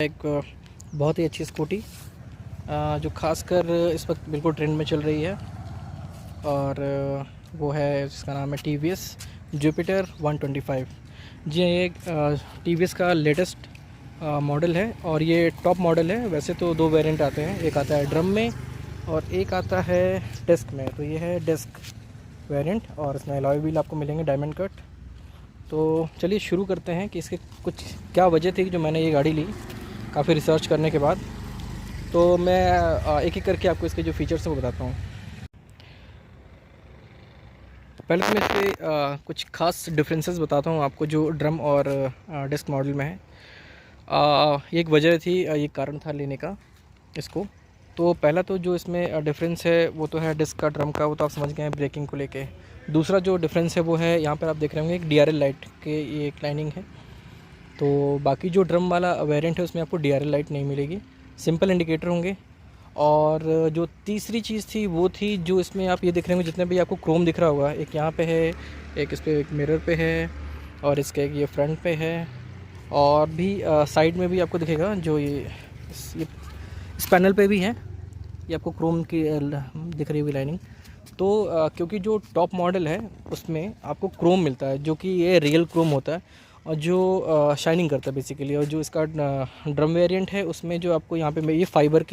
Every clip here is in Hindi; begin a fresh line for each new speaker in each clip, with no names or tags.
एक बहुत ही अच्छी स्कूटी जो खासकर इस वक्त बिल्कुल ट्रेंड में चल रही है और वो है जिसका नाम है TVS जुपिटर 125। जी ये TVS का लेटेस्ट मॉडल है और ये टॉप मॉडल है। वैसे तो दो वेरिएंट आते हैं, एक आता है ड्रम में और एक आता है डिस्क में। तो ये है डिस्क वेरिएंट और इसमें अलॉय व्हील आपको मिलेंगे डायमंड कट। तो चलिए शुरू करते हैं कि इसके कुछ क्या वजह थी जो मैंने ये गाड़ी ली काफ़ी रिसर्च करने के बाद। तो मैं एक एक करके आपको इसके जो फीचर्स हैं वो बताता हूँ। पहले तो मैं इसके कुछ खास डिफरेंसेस बताता हूँ आपको जो ड्रम और डिस्क मॉडल में है। एक वजह थी, ये कारण था लेने का इसको। तो पहला तो जो इसमें डिफरेंस है वो तो है डिस्क का ड्रम का, वो तो आप समझ गए हैं ब्रेकिंग को लेके। दूसरा जो डिफरेंस है वो है यहाँ पर आप देख रहे होंगे एक DRL लाइट के ये एक लाइनिंग है। तो बाकी जो ड्रम वाला वेरिएंट है उसमें आपको DRL लाइट नहीं मिलेगी, सिंपल इंडिकेटर होंगे। और जो तीसरी चीज़ थी वो थी जो इसमें आप ये दिख रहे होंगे जितने भी आपको क्रोम दिख रहा होगा, एक यहाँ पे है, एक इस पर एक मिरर पे है और इसके एक ये फ्रंट पे है और भी साइड में भी आपको दिखेगा जो ये इस पैनल पे भी है, ये आपको क्रोम की दिख रही होगी लाइनिंग। तो क्योंकि जो टॉप मॉडल है उसमें आपको क्रोम मिलता है जो कि ये रियल क्रोम होता है और जो शाइनिंग करता है बेसिकली। और जो इसका ड्रम वेरिएंट है उसमें जो आपको यहाँ पे ये फाइबर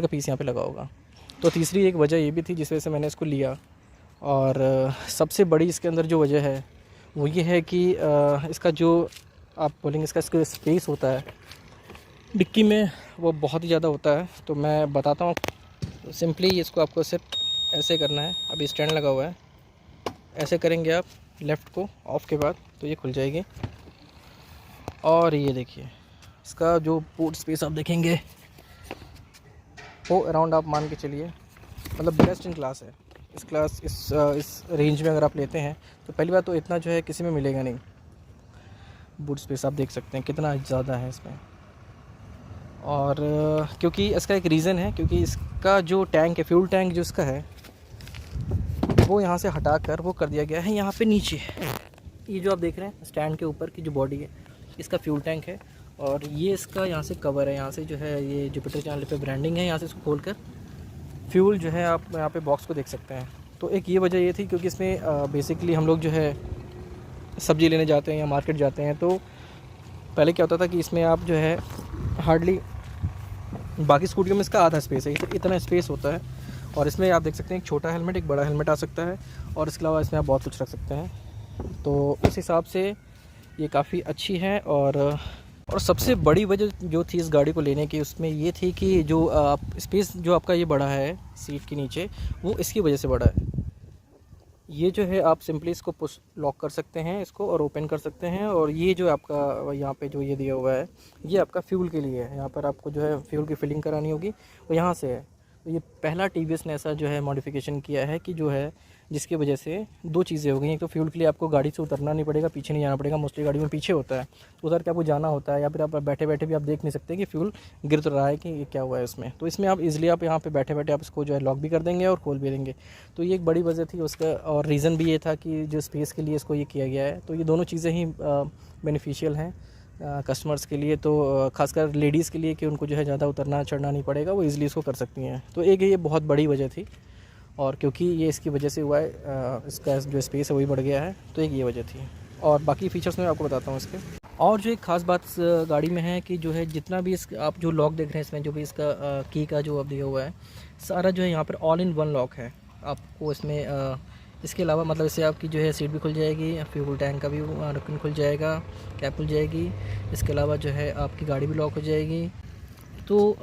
का पीस यहाँ पे लगा होगा। तो तीसरी एक वजह ये भी थी जिस वजह से मैंने इसको लिया। और सबसे बड़ी इसके अंदर जो वजह है वो ये है कि इसका जो आप बोलेंगे इसका स्पेस होता है डिक्की में वो बहुत ही ज़्यादा होता है। तो मैं बताता हूँ सिंपली, इसको आपको सिर्फ ऐसे करना है। अभी स्टैंड लगा हुआ है, ऐसे करेंगे आप लेफ़्ट को ऑफ के बाद तो ये खुल जाएगी। और ये देखिए इसका जो बूट स्पेस आप देखेंगे वो अराउंड आप मान के चलिए मतलब बेस्ट इन क्लास है। इस रेंज में अगर आप लेते हैं तो पहली बात तो इतना जो है किसी में मिलेगा नहीं। बूट स्पेस आप देख सकते हैं कितना ज़्यादा है इसमें। और क्योंकि इसका एक रीज़न है, क्योंकि इसका जो टैंक है, फ्यूल टैंक जो इसका है वो यहाँ से हटा कर वो कर दिया गया है यहाँ पे नीचे। ये जो आप देख रहे हैं स्टैंड के ऊपर की जो बॉडी है इसका फ्यूल टैंक है और ये इसका यहाँ से कवर है। यहाँ से जो है ये जुपिटर चैनल पे ब्रांडिंग है, यहाँ से इसको खोलकर फ्यूल जो है आप यहाँ पे बॉक्स को देख सकते हैं। तो एक ये वजह ये थी क्योंकि इसमें बेसिकली हम लोग जो है सब्ज़ी लेने जाते हैं या मार्केट जाते हैं तो पहले क्या होता था कि इसमें आप जो है हार्डली, बाकी स्कूटियों में इसका आधा स्पेस है, इतना स्पेस होता है। और इसमें आप देख सकते हैं एक छोटा हेलमेट, एक बड़ा हेलमेट आ सकता है और इसके अलावा इसमें आप बहुत कुछ रख सकते हैं। तो उस हिसाब से ये काफ़ी अच्छी है। और सबसे बड़ी वजह जो थी इस गाड़ी को लेने की उसमें ये थी कि जो स्पेस जो आपका ये बड़ा है सीट के नीचे वो इसकी वजह से बड़ा है। ये जो है आप सिंपली इसको पुश लॉक कर सकते हैं इसको और ओपन कर सकते हैं। और ये जो आपका यहाँ पे जो ये दिया हुआ है ये आपका फ्यूल के लिए है। यहाँ पर आपको जो है फ्यूल की फिलिंग करानी होगी वो यहाँ से है। तो ये पहला TVS ने ऐसा जो है मॉडिफिकेशन किया है कि जो है जिसकी वजह से दो चीज़ें हो गई। एक तो फ्यूल के लिए आपको गाड़ी से उतरना नहीं पड़ेगा, पीछे नहीं जाना पड़ेगा। मोस्टली गाड़ी में पीछे होता है, उधर के आपको जाना होता है या फिर आप बैठे बैठे भी आप देख नहीं सकते कि फ्यूल गिर तो रहा है कि ये क्या हुआ है इसमें। तो इसमें आप इजीली आप यहाँ पे बैठे बैठे आप इसको जो है लॉक भी कर देंगे और खोल भी देंगे। तो ये एक बड़ी वजह थी उसका। और रीज़न भी ये था कि जो स्पेस के लिए इसको ये किया गया है। तो ये दोनों चीज़ें ही बेनिफिशियल हैं कस्टमर्स के लिए, तो खासकर लेडीज़ के लिए कि उनको जो है ज़्यादा उतरना चढ़ना नहीं पड़ेगा, वो ईज़िली इसको कर सकती हैं। तो एक ये बहुत बड़ी वजह थी। और क्योंकि ये इसकी वजह से हुआ है इसका जो स्पेस है वही बढ़ गया है, तो एक ये वजह थी। और बाकी फ़ीचर्स मैं आपको बताता हूँ इसके। और जो एक ख़ास बात इस गाड़ी में है कि जो है जितना भी इस आप जो लॉक देख रहे हैं इसमें जो भी इसका की का जो अब दिया हुआ है सारा जो है यहाँ पर ऑल इन वन लॉक है आपको इसमें। इसके अलावा मतलब इससे आपकी जो है सीट भी खुल जाएगी, फ्यूल टैंक का भी ढक्कन खुल जाएगा, कैप खुल जाएगी। इसके अलावा जो है आपकी गाड़ी भी लॉक हो जाएगी। तो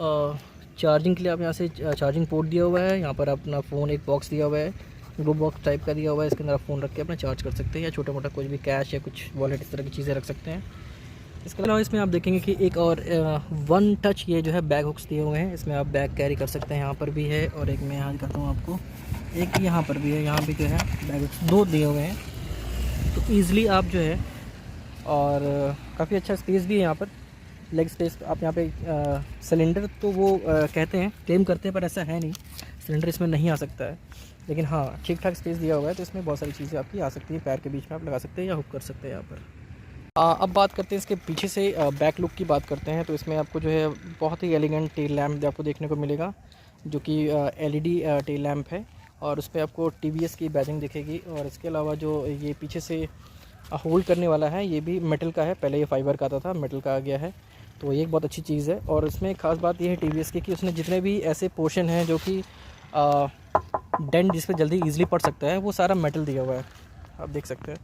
चार्जिंग के लिए आप यहाँ से चार्जिंग पोर्ट दिया हुआ है। यहाँ पर अपना फ़ोन एक बॉक्स दिया हुआ है, ग्लो बॉक्स टाइप का दिया हुआ है। इसके अंदर आप फ़ोन रख के अपना चार्ज कर सकते हैं या छोटा मोटा कुछ भी कैश या कुछ वॉलेट इस तरह की चीज़ें रख सकते हैं। इसके अलावा इसमें आप देखेंगे कि एक और वन टच ये जो है बैग हुक्स दिए हुए हैं। इसमें आप बैग कैरी कर सकते हैं, यहाँ पर भी है और एक मैं यहाँ करता हूँ आपको, एक यहाँ पर भी है। यहाँ भी जो है बैग हुक्स दो दिए हुए हैं तो ईज़िली आप जो है, और काफ़ी अच्छा स्पेस भी है यहाँ पर, लेग स्पेस। आप यहाँ पे सिलेंडर तो वो कहते हैं, क्लेम करते हैं, पर ऐसा है नहीं, सिलेंडर इसमें नहीं आ सकता है। लेकिन हाँ ठीक ठाक स्पेस दिया हुआ है तो इसमें बहुत सारी चीज़ें आपकी आ सकती हैं। पैर के बीच में आप लगा सकते हैं या हुक कर सकते हैं यहाँ पर। अब बात करते हैं इसके पीछे से बैक लुक की बात करते हैं। तो इसमें आपको जो है बहुत ही एलिगेंट टेल लैंप आपको देखने को मिलेगा, जो कि एलईडी टेल लैंप है, और उस पे आपको टीवीएस की बैजिंग दिखेगी। और इसके अलावा जो ये पीछे से होल्ड करने वाला है, ये भी मेटल का है। पहले ये फाइबर का आता था, मेटल का आ गया है, तो ये एक बहुत अच्छी चीज़ है। और इसमें ख़ास बात ये है टीवीएस की कि उसने जितने भी ऐसे पोर्शन हैं जो कि डेंट जिस पे जल्दी ईजिली पड़ सकता है, वो सारा मेटल दिया हुआ है, आप देख सकते हैं।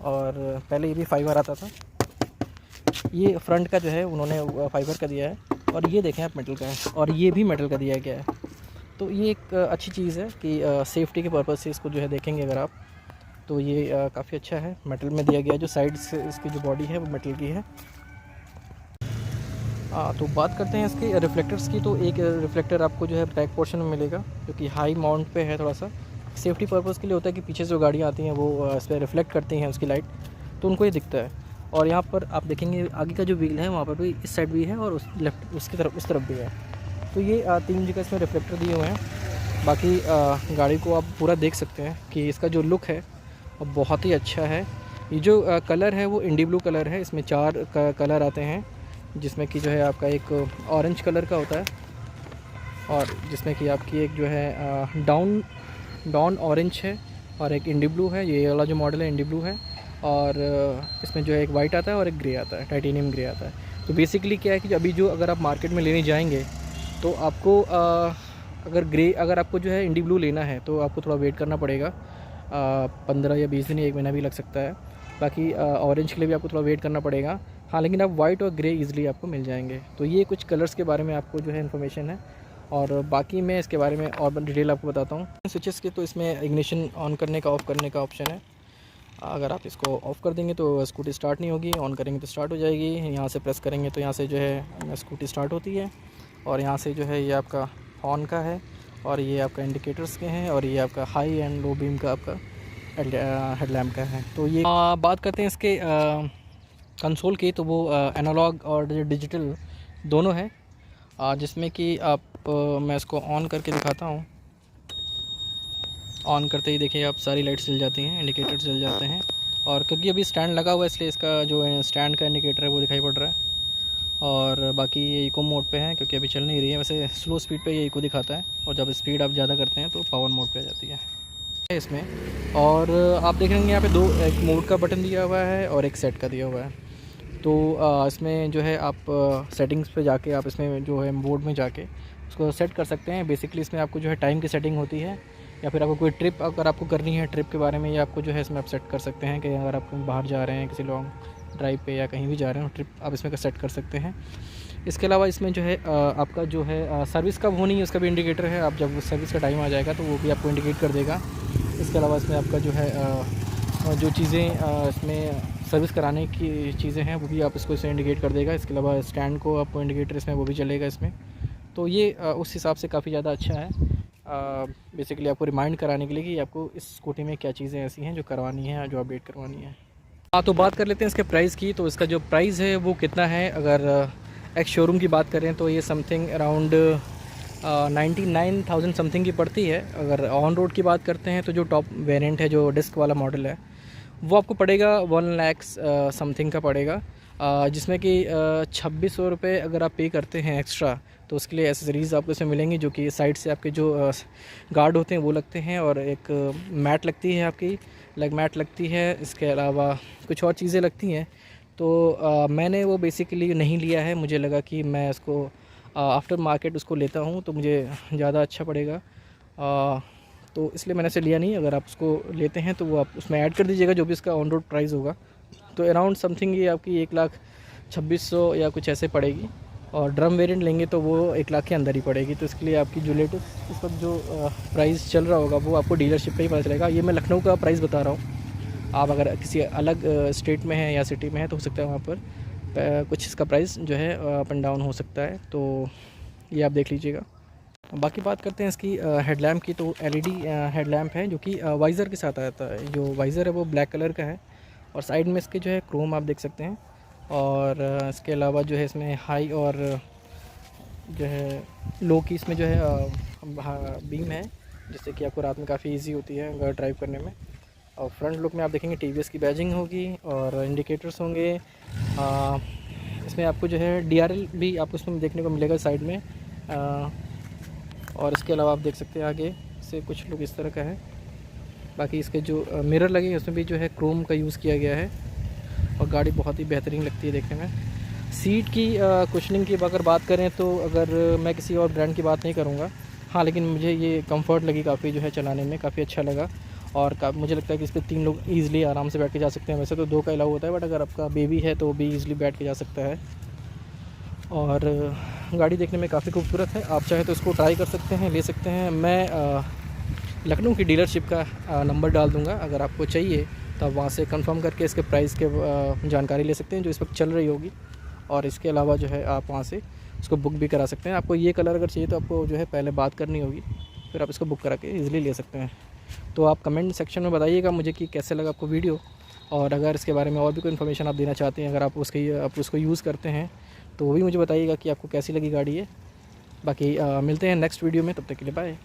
और पहले ये भी फाइबर आता था, ये फ्रंट का जो है उन्होंने फाइबर का दिया है, और ये देखें आप मेटल का है, और ये भी मेटल का दिया गया है। तो ये एक अच्छी चीज़ है कि सेफ्टी के पर्पज़ से इसको जो है देखेंगे अगर आप, तो ये काफ़ी अच्छा है, मेटल में दिया गया है। जो साइड से इसकी जो बॉडी है वो मेटल की है। तो बात करते हैं इसके रिफ्लेक्टर्स की। तो एक रिफ्लेक्टर आपको जो है बैक पोर्शन में मिलेगा, जो कि हाई माउंट पे है, थोड़ा सा सेफ्टी पर्पज़ के लिए होता है कि पीछे से जो गाड़ियाँ आती हैं वो इस पर रिफ्लेक्ट करती हैं उसकी लाइट, तो उनको ये दिखता है। और यहाँ पर आप देखेंगे आगे का जो व्हील है वहाँ पर भी इस साइड भी है, और उस लेफ्ट उसकी तरफ उस तरफ भी है। तो ये 3 जगह इसमें रिफ्लेक्टर दिए हुए हैं। बाकी गाड़ी को आप पूरा देख सकते हैं कि इसका जो लुक है वो बहुत ही अच्छा है। ये जो कलर है वो इंडी ब्लू कलर है। इसमें 4 कलर आते हैं, जिसमें कि जो है आपका एक ऑरेंज कलर का होता है, और जिसमें कि आपकी एक जो है डाउन ऑरेंज है, और एक इंडी ब्लू है। ये वाला जो मॉडल है इंडी ब्लू है, और इसमें जो है एक वाइट आता है और एक ग्रे आता है, टाइटेनियम ग्रे आता है। तो बेसिकली क्या है कि अभी जो अगर आप मार्केट में लेने जाएंगे तो आपको अगर आपको जो है इंडी ब्लू लेना है तो आपको थोड़ा वेट करना पड़ेगा, 15 या 20 दिन या 1 महीना भी लग सकता है। बाकी ऑरेंज के लिए भी आपको थोड़ा वेट करना पड़ेगा। हाँ, लेकिन आप वाइट और ग्रे ईज़िली आपको मिल जाएंगे। तो ये कुछ कलर्स के बारे में आपको जो है इन्फॉर्मेशन है, और बाकी मैं इसके बारे में और डिटेल आपको बताता हूँ। स्विचेस के तो इसमें इग्निशन ऑन करने का ऑफ़ करने का ऑप्शन है। अगर आप इसको ऑफ़ कर देंगे तो स्कूटी स्टार्ट नहीं होगी, ऑन करेंगे तो स्टार्ट हो जाएगी। यहाँ से प्रेस करेंगे तो यहाँ से जो है स्कूटी स्टार्ट होती है। और यहाँ से जो है ये आपका हॉर्न का है, और ये आपका इंडिकेटर्स के हैं, और ये आपका हाई एंड लो बीम का आपका हेडलैम्प का है। तो ये बात करते हैं इसके कंसोल की। तो वो एनालॉग और डिजिटल दोनों है, जिसमें कि आप मैं इसको ऑन करके दिखाता हूँ। ऑन करते ही देखिए आप सारी लाइट्स जल जाती हैं, इंडिकेटर जल जाते हैं। और क्योंकि अभी स्टैंड लगा हुआ है इसलिए इसका जो स्टैंड का इंडिकेटर है वो दिखाई पड़ रहा है। और बाकी ये इको मोड पे है क्योंकि अभी चल नहीं रही है। वैसे स्लो स्पीड पे ये इको दिखाता है, और जब स्पीड आप ज़्यादा करते हैं तो पावर मोड पे आ जाती है इसमें। और आप देख लेंगे यहाँ पे एक मोड का बटन दिया हुआ है और एक सेट का दिया हुआ है। तो इसमें जो है आप सेटिंग्स पे जाके आप इसमें जो है मोड में जाके उसको सेट कर सकते हैं। बेसिकली इसमें आपको जो है टाइम की सेटिंग होती है, या फिर आपको कोई ट्रिप अगर आपको करनी है, ट्रिप के बारे में ये आपको जो है इसमें आप सेट कर सकते हैं कि अगर आप कहीं बाहर जा रहे हैं, किसी लॉन्ग ड्राइव पे या कहीं भी जा रहे हो ट्रिप, आप इसमें सेट कर सकते हैं। इसके अलावा इसमें जो है आपका जो है सर्विस का वो नहीं है, उसका भी इंडिकेटर है। आप जब सर्विस का टाइम आ जाएगा तो वो भी आपको इंडिकेट कर देगा। इसके अलावा इसमें आपका जो है जो चीज़ें इसमें सर्विस कराने की चीज़ें हैं वो भी आप इसको इसमें इंडिकेट कर देगा। इसके अलावा स्टैंड को आपको इंडिकेटर इसमें वो भी चलेगा इसमें। तो ये उस हिसाब से काफ़ी ज़्यादा अच्छा है, बेसिकली आपको रिमाइंड कराने के लिए कि आपको इस स्कूटी में क्या चीज़ें ऐसी हैं जो करवानी है, जो अपडेट करवानी है। हाँ, तो बात कर लेते हैं इसके प्राइस की। तो इसका जो प्राइस है वो कितना है, अगर एक्स शोरूम की बात करें तो ये समथिंग अराउंड 99,000 समथिंग की पड़ती है। अगर ऑन रोड की बात करते हैं तो जो टॉप वेरिएंट है, जो डिस्क वाला मॉडल है, वो आपको पड़ेगा 1 लाख समथिंग का पड़ेगा, जिसमें कि 2600 रुपये अगर आप पे करते हैं एक्स्ट्रा तो उसके लिए एसेसरीज़ आपको इसमें मिलेंगी, जो कि साइड से आपके जो गार्ड होते हैं वो लगते हैं, और एक मैट लगती है, आपकी लेग मैट लगती है। इसके अलावा कुछ और चीज़ें लगती हैं। तो मैंने वो बेसिकली नहीं लिया है, मुझे लगा कि मैं इसको आफ्टर मार्केट उसको लेता हूँ तो मुझे ज़्यादा अच्छा पड़ेगा, तो इसलिए मैंने इसे लिया नहीं। अगर आप उसको लेते हैं तो वो आप उसमें ऐड कर दीजिएगा जो भी इसका ऑन रोड प्राइस होगा। तो अराउंड समथिंग ये आपकी 1,26,000 या कुछ ऐसे पड़ेगी, और ड्रम वेरिएंट लेंगे तो वो 1 लाख के अंदर ही पड़ेगी। तो इसके लिए आपकी जो लेटेस्ट इस वक्त जो प्राइस चल रहा होगा वो आपको डीलरशिप पे ही पता चलेगा। ये मैं लखनऊ का प्राइस बता रहा हूँ। आप अगर किसी अलग स्टेट में हैं या सिटी में हैं तो हो सकता है वहाँ पर कुछ इसका प्राइस जो है अप एंड डाउन हो सकता है, तो ये आप देख लीजिएगा। बाकी बात करते हैं इसकी हेडलैम्प की। तो एलईडी हेडलैम्प है जो कि वाइज़र के साथ आता है। जो वाइज़र है वो ब्लैक कलर का है, और साइड में इसके जो है क्रोम आप देख सकते हैं। और इसके अलावा जो है इसमें हाई और जो है लो की इसमें जो है बीम है, जिससे कि आपको रात में काफ़ी इजी होती है अगर ड्राइव करने में। और फ्रंट लुक में आप देखेंगे टीवीएस की बैजिंग होगी और इंडिकेटर्स होंगे। इसमें आपको जो है DRL भी आपको इसमें देखने को मिलेगा साइड में। और इसके अलावा आप देख सकते हैं आगे से कुछ लुक इस तरह का है। बाकी इसके जो मिरर लगे हैं उसमें भी जो है क्रोम का यूज़ किया गया है और गाड़ी बहुत ही बेहतरीन लगती है देखने में। सीट की कुशनिंग की अगर बात करें तो अगर मैं किसी और ब्रांड की बात नहीं करूँगा, हाँ, लेकिन मुझे ये कंफर्ट लगी काफ़ी, जो है चलाने में काफ़ी अच्छा लगा। और मुझे लगता है कि इस पर 3 लोग ईज़िली आराम से बैठ के जा सकते हैं। वैसे तो 2 का अलाउ होता है, बट अगर आपका बेबी है तो वो भी ईज़िली बैठ के जा सकता है। और गाड़ी देखने में काफ़ी खूबसूरत है। आप चाहे तो इसको ट्राई कर सकते हैं, ले सकते हैं। मैं लखनऊ की डीलरशिप का नंबर डाल दूँगा, अगर आपको चाहिए तो आप वहाँ से कंफर्म करके इसके प्राइस के जानकारी ले सकते हैं जो इस वक्त चल रही होगी। और इसके अलावा जो है आप वहाँ से उसको बुक भी करा सकते हैं। आपको ये कलर अगर चाहिए तो आपको जो है पहले बात करनी होगी, फिर आप इसको बुक करा के ईज़िली ले सकते हैं। तो आप कमेंट सेक्शन में बताइएगा मुझे कि कैसे लगा आपको वीडियो, और अगर इसके बारे में और भी कोई इन्फॉर्मेशन आप देना चाहते हैं, अगर आप उसको यूज़ करते हैं तो वो भी मुझे बताइएगा कि आपको कैसी लगी गाड़ी है। बाकी मिलते हैं नेक्स्ट वीडियो में, तब तक के लिए बाय।